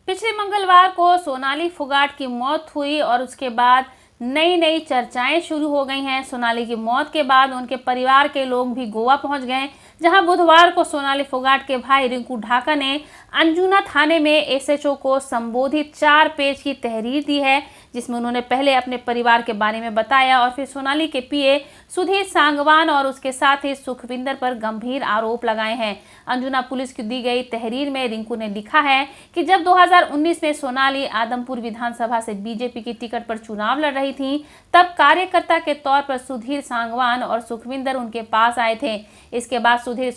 पिछले मंगलवार को सोनाली फोगाट की मौत हुई और उसके बाद नई नई चर्चाएं शुरू हो गई हैं। सोनाली की मौत के बाद उनके परिवार के लोग भी गोवा पहुंच गए, जहां बुधवार को सोनाली फोगाट के भाई रिंकू ढाका ने अंजुना थाने में एसएचओ को संबोधित 4 पेज की तहरीर दी है, जिसमें उन्होंने पहले अपने परिवार के बारे में बताया और फिर सोनाली के पीए सुधीर सांगवान और उसके साथी सुखविंदर पर गंभीर आरोप लगाए हैं। अंजुना पुलिस की दी गई तहरीर में रिंकू ने लिखा है कि जब 2019 में सोनाली आदमपुर विधानसभा से बीजेपी की टिकट पर चुनाव लड़ रही थी, तब कार्यकर्ता के तौर पर सुधीर सांगवान और सुखविंदर उनके पास आए थे। इसके बाद सुधीर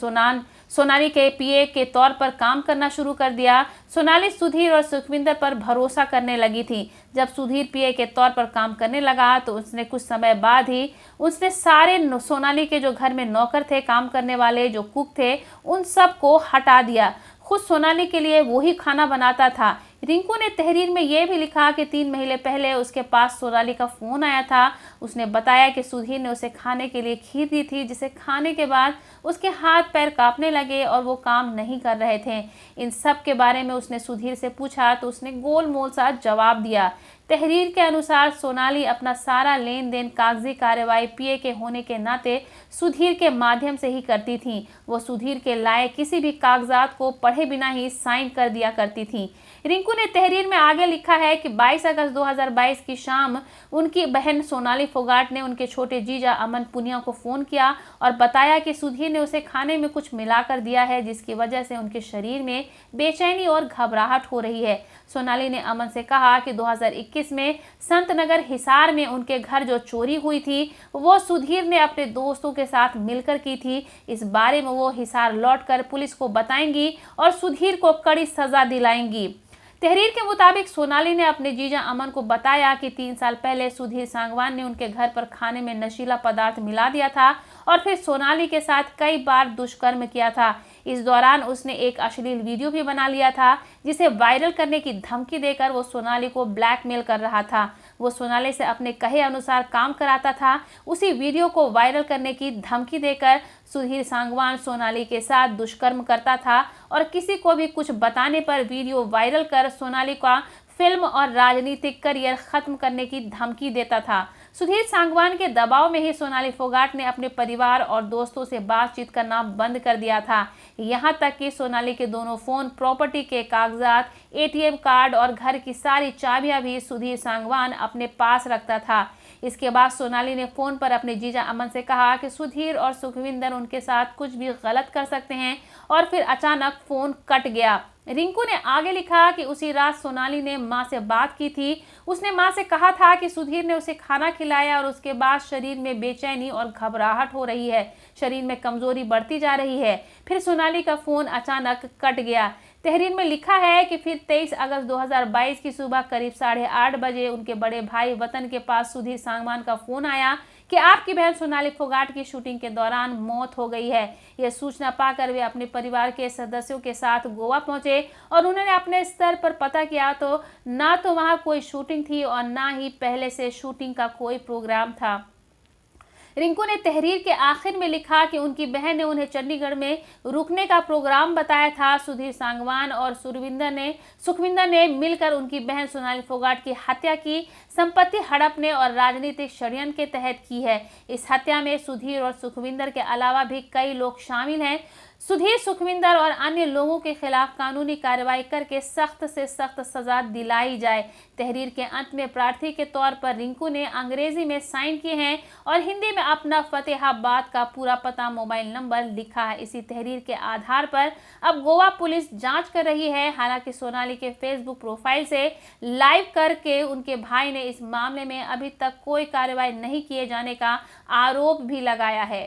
सोनाली के पीए के तौर पर काम करना शुरू कर दिया। सोनाली सुधीर और सुखविंदर पर भरोसा करने लगी थी। जब सुधीर पीए के तौर पर काम करने लगा तो उसने कुछ समय बाद ही उसने सारे सोनाली के जो घर में नौकर थे, काम करने वाले जो कुक थे, उन सब को हटा दिया। खुद सोनाली के लिए वही खाना बनाता था। रिंकू ने तहरीर में यह भी लिखा कि 3 महीने पहले उसके पास सोनाली का फोन आया था। उसने बताया कि सुधीर ने उसे खाने के लिए खीर दी थी, जिसे खाने के बाद उसके हाथ पैर कांपने लगे और वो काम नहीं कर रहे थे। इन सब के बारे में उसने सुधीर से पूछा तो उसने गोलमोल सा जवाब दिया। तहरीर के अनुसार सोनाली अपना सारा लेन देन कागजी कार्रवाई पीए के होने के नाते सुधीर के माध्यम से ही करती थी। वो सुधीर के लाए किसी भी कागजात को पढ़े बिना ही साइन कर दिया करती थी। रिंकू ने तहरीर में आगे लिखा है कि 22 अगस्त 2022 की शाम उनकी बहन सोनाली फोगाट ने उनके छोटे जीजा अमन पुनिया को फोन किया और बताया कि सुधीर ने उसे खाने में कुछ मिलाकर दिया है, जिसकी वजह से उनके शरीर में बेचैनी और घबराहट हो रही है। सोनाली ने अमन से कहा कि 2021 में संतनगर हिसार में उनके घर जो चोरी हुई थी वो सुधीर ने अपने दोस्तों के साथ मिलकर की थी। इस बारे में वो हिसार लौटकर पुलिस को बताएंगी और सुधीर को कड़ी सजा दिलाएंगी। तहरीर के मुताबिक सोनाली ने अपने जीजा अमन को बताया कि 3 साल पहले सुधीर सांगवान ने उनके घर पर खाने में नशीला पदार्थ मिला दिया था और फिर सोनाली के साथ कई बार दुष्कर्म किया था। इस दौरान उसने एक अश्लील वीडियो भी बना लिया था, जिसे वायरल करने की धमकी देकर वो सोनाली को ब्लैकमेल कर रहा था। वो सोनाली से अपने कहे अनुसार काम कराता था। उसी वीडियो को वायरल करने की धमकी देकर सुधीर सांगवान सोनाली के साथ दुष्कर्म करता था और किसी को भी कुछ बताने पर वीडियो वायरल कर सोनाली का फिल्म और राजनीतिक करियर खत्म करने की धमकी देता था। सुधीर सांगवान के दबाव में ही सोनाली फोगाट ने अपने परिवार और दोस्तों से बातचीत करना बंद कर दिया था। यहाँ तक कि सोनाली के दोनों फोन, प्रॉपर्टी के कागजात, एटीएम कार्ड और घर की सारी चाबियां भी सुधीर सांगवान अपने पास रखता था। इसके बाद सोनाली ने फोन पर अपने जीजा अमन से कहा कि सुधीर और सुखविंदर उनके साथ कुछ भी गलत कर सकते हैं और फिर अचानक फोन कट गया। रिंकू ने आगे लिखा कि उसी रात सोनाली ने मां से बात की थी। उसने मां से कहा था कि सुधीर ने उसे खाना खिलाया और उसके बाद शरीर में बेचैनी और घबराहट हो रही है, शरीर में कमजोरी बढ़ती जा रही है। फिर सोनाली का फोन अचानक कट गया। तहरीर में लिखा है कि फिर 23 अगस्त 2022 की सुबह करीब 8:30 बजे उनके बड़े भाई वतन के पास सुधीर सांगवान का फोन आया कि आपकी बहन सोनाली फोगाट की शूटिंग के दौरान मौत हो गई है। यह सूचना पाकर वे अपने परिवार के सदस्यों के साथ गोवा पहुंचे और उन्होंने अपने स्तर पर पता किया तो ना तो वहां कोई शूटिंग थी और ना ही पहले से शूटिंग का कोई प्रोग्राम था। रिंकू ने तहरीर के आखिर में लिखा कि उनकी बहन ने उन्हें चंडीगढ़ में रुकने का प्रोग्राम बताया था। सुधीर सांगवान और सुखविंदर ने मिलकर उनकी बहन सोनाली फोगाट की हत्या की, संपत्ति हड़पने और राजनीतिक षड्यंत्र के तहत की है। इस हत्या में सुधीर और सुखविंदर के अलावा भी कई लोग शामिल हैं। सुधीर, सुखविंदर और अन्य लोगों के खिलाफ कानूनी कार्रवाई करके सख्त से सख्त सजा दिलाई जाए। तहरीर के अंत में प्रार्थी के तौर पर रिंकू ने अंग्रेजी में साइन किए हैं और हिंदी में अपना फतेहाबाद का पूरा पता, मोबाइल नंबर लिखा है। इसी तहरीर के आधार पर अब गोवा पुलिस जांच कर रही है। हालांकि सोनाली के फेसबुक प्रोफाइल से लाइव करके उनके भाई ने इस मामले में अभी तक कोई कार्रवाई नहीं किए जाने का आरोप भी लगाया है।